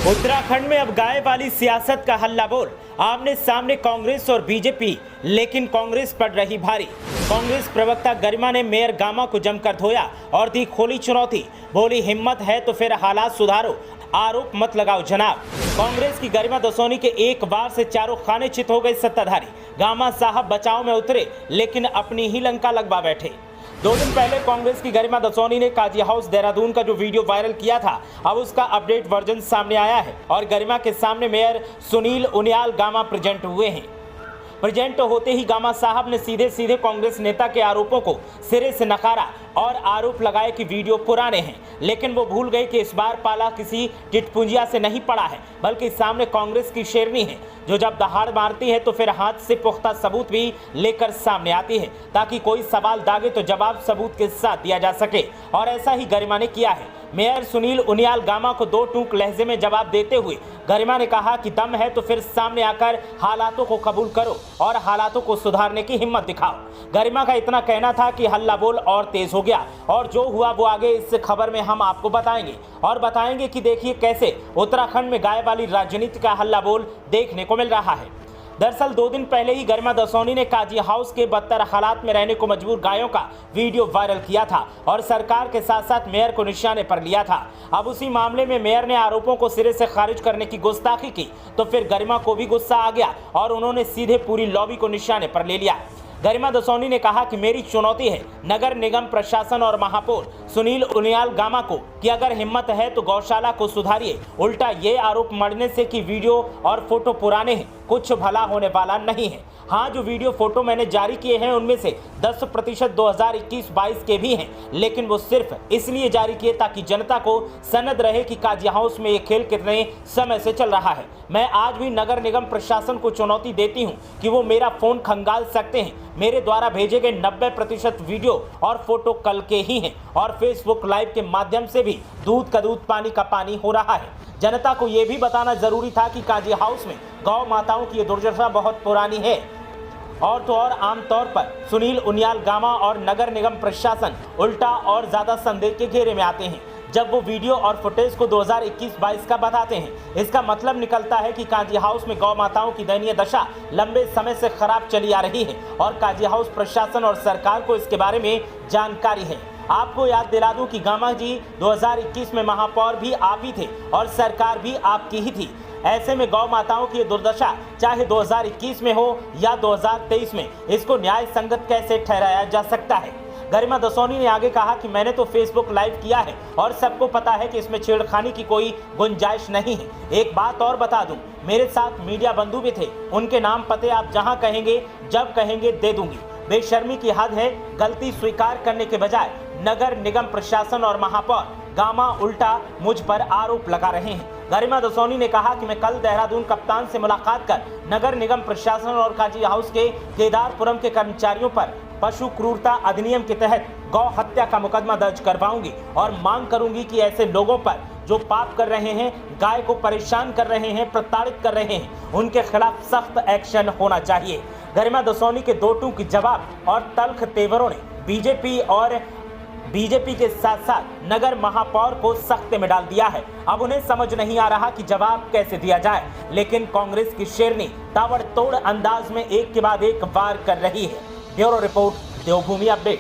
उत्तराखंड में अब गाय वाली सियासत का हल्ला बोल, आमने सामने कांग्रेस और बीजेपी, लेकिन कांग्रेस पड़ रही भारी। कांग्रेस प्रवक्ता गरिमा ने मेयर गामा को जमकर धोया और दी खोली चुनौती। बोली, हिम्मत है तो फिर हालात सुधारो, आरोप मत लगाओ जनाब। कांग्रेस की गरिमा दसोनी के एक बार से चारों खाने चित हो गए सत्ताधारी। गामा साहब बचाव में उतरे, लेकिन अपनी ही लंका लगवा बैठे। 2 दिन पहले कांग्रेस की गरिमा दसोनी ने काजी हाउस देहरादून का जो वीडियो वायरल किया था, अब उसका अपडेट वर्जन सामने आया है और गरिमा के सामने मेयर सुनील उनियाल गामा प्रेजेंट हुए हैं। प्रेजेंट होते ही गामा साहब ने सीधे सीधे कांग्रेस नेता के आरोपों को सिरे से नकारा और आरोप लगाए कि वीडियो पुराने हैं। लेकिन वो भूल गए कि इस बार पाला किसी टिटपुंजिया से नहीं पड़ा है, बल्कि सामने कांग्रेस की शेरनी है, जो जब दहाड़ मारती है तो फिर हाथ से पुख्ता सबूत भी लेकर सामने आती है, ताकि कोई सवाल दागे तो जवाब सबूत के साथ दिया जा सके। और ऐसा ही गरिमा ने किया है। मेयर सुनील उनियाल गामा को 2 टूक लहजे में जवाब देते हुए गरिमा ने कहा कि दम है तो फिर सामने आकर हालातों को कबूल करो और हालातों को सुधारने की हिम्मत दिखाओ। गरिमा का इतना कहना था कि हल्ला बोल और तेज हो गया और जो हुआ वो आगे इस खबर में हम आपको बताएंगे और बताएंगे कि देखिए कैसे उत्तराखंड में गाय वाली राजनीति का हल्ला बोल देखने को मिल रहा है। दरअसल 2 दिन पहले ही गरिमा दसोनी ने काजी हाउस के बदतर हालात में रहने को मजबूर गायों का वीडियो वायरल किया था और सरकार के साथ साथ मेयर को निशाने पर लिया था। अब उसी मामले में मेयर ने आरोपों को सिरे से खारिज करने की गुस्ताखी की तो फिर गरिमा को भी गुस्सा आ गया और उन्होंने सीधे पूरी लॉबी को निशाने पर ले लिया। गरिमा दसोनी ने कहा कि मेरी चुनौती है नगर निगम प्रशासन और महापौर सुनील उनियाल गामा को कि अगर हिम्मत है तो गौशाला को सुधारिए। उल्टा ये आरोप मढ़ने से कि वीडियो और फोटो पुराने हैं, कुछ भला होने वाला नहीं है। हाँ, जो वीडियो फोटो मैंने जारी किए हैं उनमें से 10% 2021-22 के भी हैं, लेकिन वो सिर्फ इसलिए जारी किए ताकि जनता को सनद रहे कि काजी हाउस में ये खेल कितने समय से चल रहा है। मैं आज भी नगर निगम प्रशासन को चुनौती देती हूँ कि वो मेरा फोन खंगाल सकते हैं। मेरे द्वारा भेजे गए 90% वीडियो और फोटो कल के ही हैं और फेसबुक लाइव के माध्यम से भी दूध का दूध पानी का पानी हो रहा है। जनता को यह भी बताना जरूरी था कि काजी हाउस में गौ माताओं की दुर्दशा बहुत पुरानी है। और तो और आमतौर पर सुनील उनियाल गामा और नगर निगम प्रशासन उल्टा और ज्यादा संदेह के घेरे में आते हैं जब वो वीडियो और फुटेज को 2021-22 का बताते हैं। इसका मतलब निकलता है कि काजी हाउस में गौ माताओं की दयनीय दशा लंबे समय से खराब चली आ रही है और काजी हाउस प्रशासन और सरकार को इसके बारे में जानकारी है। आपको याद दिला दूं कि गामा जी 2021 में महापौर भी आप ही थे और सरकार भी आपकी ही थी। ऐसे में गौ माताओं की दुर्दशा चाहे 2021 में हो या 2023 में, इसको न्याय संगत कैसे ठहराया जा सकता है। गरिमा दसोनी ने आगे कहा कि मैंने तो फेसबुक लाइव किया है और सबको पता है कि इसमें छेड़खानी की कोई गुंजाइश नहीं है। एक बात और बता दूं, मेरे साथ मीडिया बंधु भी थे, उनके नाम पते आप जहां कहेंगे जब कहेंगे दे दूंगी। बेशर्मी की हद है, गलती स्वीकार करने के बजाय नगर निगम प्रशासन और महापौर गामा उल्टा मुझ पर आरोप लगा रहे हैं। गरिमा दसोनी ने कहा कि मैं कल देहरादून कप्तान से मुलाकात कर नगर निगम प्रशासन और काजी हाउस के केदारपुरम के कर्मचारियों पर पशु क्रूरता अधिनियम के तहत गौ हत्या का मुकदमा दर्ज करवाऊंगी और मांग करूंगी कि ऐसे लोगों पर जो पाप कर रहे हैं, गाय को परेशान कर रहे हैं, प्रताड़ित कर रहे हैं, उनके खिलाफ सख्त एक्शन होना चाहिए। गरिमा दसोनी के 2 टूक जवाब और तल्ख तेवरों ने बीजेपी के साथ साथ नगर महापौर को सख्ते में डाल दिया है। अब उन्हें समझ नहीं आ रहा कि जवाब कैसे दिया जाए, लेकिन कांग्रेस की शेरनी ताबड़तोड़ अंदाज में एक के बाद एक वार कर रही है। ब्यूरो रिपोर्ट, देवभूमि अपडेट।